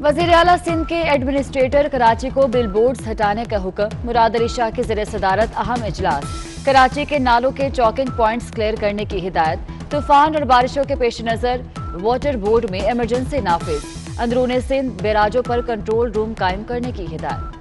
वजीर आला सिंध के एडमिनिस्ट्रेटर कराची को बिल बोर्ड्स हटाने का हुक्म। मुराद अली शाह की ज़ेर सदारत अहम इजलास। कराची के नालों के चौकिंग पॉइंट्स क्लियर करने की हिदायत। तूफान और बारिशों के पेश नजर वाटर बोर्ड में इमरजेंसी नाफिज। अंदरूनी सिंध बैराजों पर कंट्रोल रूम कायम करने की हिदायत।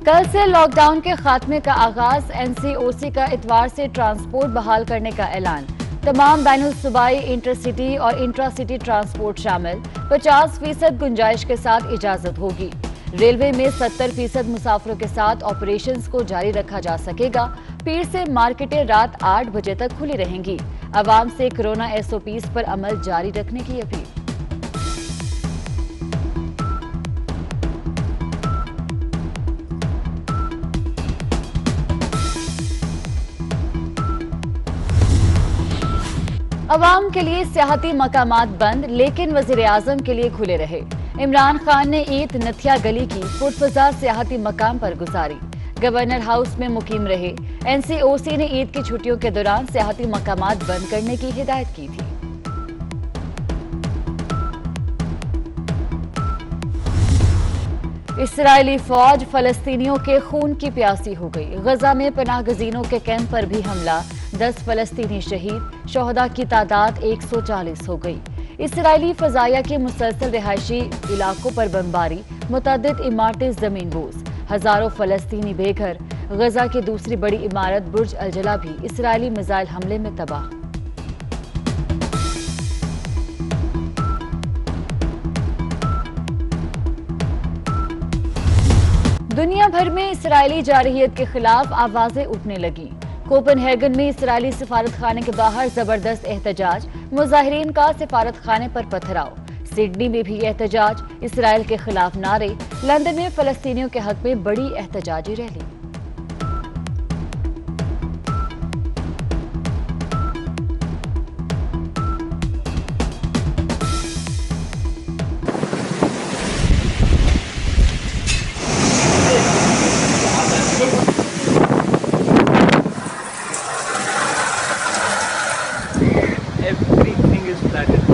कल से लॉकडाउन के खात्मे का आगाज। एनसीओसी का इतवार से ट्रांसपोर्ट बहाल करने का ऐलान। तमाम बैनुल सूबाई इंटरसिटी और इंट्रासिटी ट्रांसपोर्ट शामिल। 50% गुंजाइश के साथ इजाजत होगी। रेलवे में 70% मुसाफिरों के साथ ऑपरेशंस को जारी रखा जा सकेगा। पीर से मार्केटें रात 8 बजे तक खुली रहेंगी। अवाम से कोरोना एसओपीज पर अमल जारी रखने की अपील। अवाम के लिए सियाहती मकामात बंद, लेकिन वजीर आजम के लिए खुले रहे। इमरान खान ने ईद नथिया गली की पुरफजा सियाहती मकाम पर गुजारी। गवर्नर हाउस में मुकीम रहे। एनसीओसी ने ईद की छुट्टियों के दौरान सियाहती मकामात बंद करने की हिदायत की थी। इसराइली फौज फलस्तीनियों के खून की प्यासी हो गई। गजा में पनाहगजीनों के कैंप पर भी हमला। 10 फलस्तीनी शहीद। शोहदा की तादाद 140 हो गई। इसराइली फजाया के मुसलसल रिहायशी इलाकों पर बमबारी। मुतअद्दिद इमारतें जमीनबोज। हजारों फलस्तीनी बेघर। गजा की दूसरी बड़ी इमारत बुर्ज अल-जला भी इसराइली मिसाइल हमले में तबाह। दुनिया भर में इसराइली जारहियत के खिलाफ आवाजें उठने लगी। कोपनहेगन में इसराइली सिफारत खाने के बाहर जबरदस्त एहतजाज। मुजाहिरीन का सिफारत खाने पर पथराव। सिडनी में भी एहतजाज। इसराइल के खिलाफ नारे। लंदन में फलस्तीनियों के हक में बड़ी एहतजाजी रैली। Everything is flattened.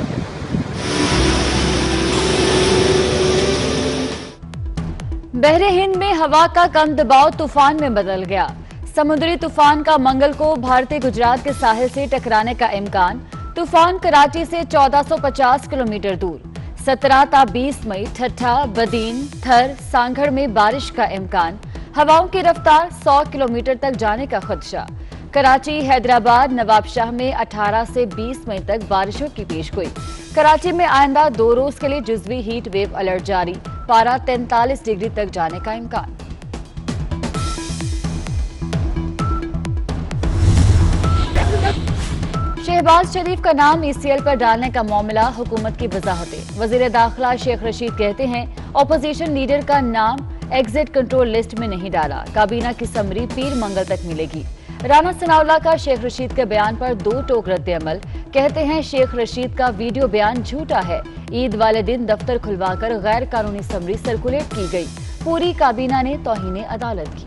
बहरे हिंद में हवा का कम दबाव तूफान में बदल गया। समुद्री तूफान का मंगल को भारतीय गुजरात के साहिल से टकराने का इम्कान। तूफान कराची से 1450 किलोमीटर दूर। 17 ता 20 मई ठट्ठा, बदीन, थर, सांगड़ में बारिश का इम्कान। हवाओं की रफ्तार 100 किलोमीटर तक जाने का खदशा। कराची, हैदराबाद, नवाबशाह में 18 से 20 मई तक बारिशों की पेशगोई। कराची में आइंदा 2 रोज के लिए जुज़वी हीट वेव अलर्ट जारी। पारा 43 डिग्री तक जाने का इम्कान। शहबाज शरीफ का नाम ईसीएल पर डालने का मामला, हुकूमत की वजाहतें। वजीर दाखिला शेख रशीद कहते हैं ऑपोजिशन लीडर का नाम एग्जिट कंट्रोल लिस्ट में नहीं डाला। काबीना की समरी पीर मंगल तक मिलेगी। राना सनाउल्लाह का शेख रशीद के बयान पर 2 टोक रद्द अमल। कहते हैं शेख रशीद का वीडियो बयान झूठा है। ईद वाले दिन दफ्तर खुलवाकर गैर कानूनी समरी सर्कुलेट की गई। पूरी काबीना ने तौहीन अदालत की।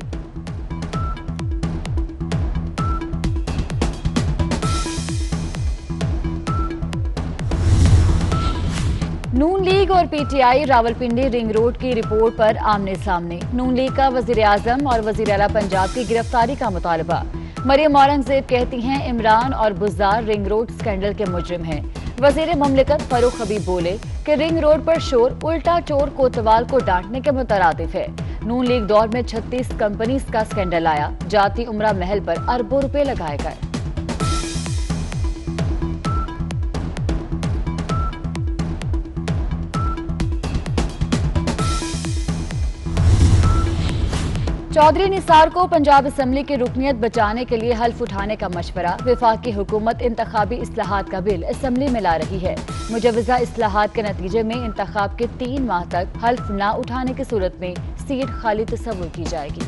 नून लीग और पीटीआई रावलपिंडी रिंग रोड की रिपोर्ट पर आमने सामने। नून लीग का वजीर आजम और वजीर आला पंजाब की गिरफ्तारी का मुतालबा। मरियम औरंगजेब कहती हैं इमरान और बुज़दार रिंग रोड स्कैंडल के मुजरिम हैं। वजीर मुमलिकत फरूख हबीब बोले कि रिंग रोड पर शोर उल्टा चोर कोतवाल को डांटने के मुतरादिफ है। नून लीग दौर में 36 कंपनीज का स्कैंडल आया। जाती उमरा महल पर अरबों रुपए लगाए गए। चौधरी निसार को पंजाब असम्बली की रुकनियत बचाने के लिए हल्फ उठाने का मशवरा। वफाकी हुकूमत इंतखाबी इस्लाहात का बिल असम्बली में ला रही है। मुजवजा इस्लाहात के नतीजे में इंतखाब के 3 माह तक हल्फ न उठाने की सूरत में सीट खाली तस्वुर की जाएगी।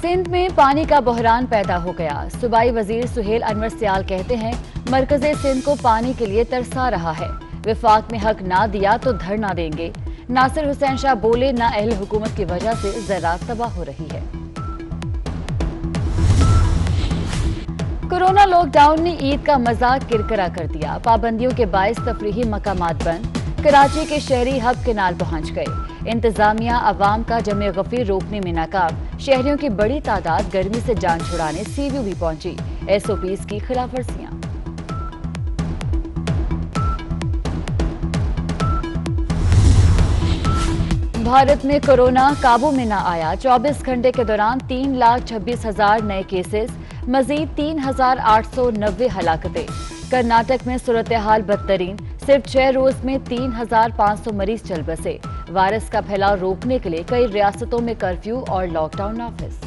सिंध में पानी का बहरान पैदा हो गया। सूबाई वजीर सुहेल अनवर सियाल कहते हैं मरकज़े सिंध को पानी के लिए तरसा रहा है। वफाक में हक ना दिया तो धरना देंगे। नासिर हुसैन शाह बोले ना अहल हुकूमत की वजह से ज़राअत तबाह हो रही है। कोरोना लॉकडाउन ने ईद का मजाक किरकिरा कर दिया। पाबंदियों के बायस तफरीही मकामात बंद। कराची के शहरी हब केनाल पहुंच गए। इंतजामिया अवाम का जमे गफीर रोकने में नाकाम। शहरियों की बड़ी तादाद गर्मी से जान छुड़ाने सीयू भी पहुंची। एसओपीज की खिलाफवर्जियां। भारत में कोरोना काबू में न आया। 24 घंटे के दौरान 3,26,000 नए केसेस, मजीद 3,890 हलाकतें। कर्नाटक में सूरत हाल बदतरीन। सिर्फ 6 रोज में 3,500 मरीज चल बसे। वायरस का फैलाव रोकने के लिए कई रियासतों में कर्फ्यू और लॉकडाउन नाफिज।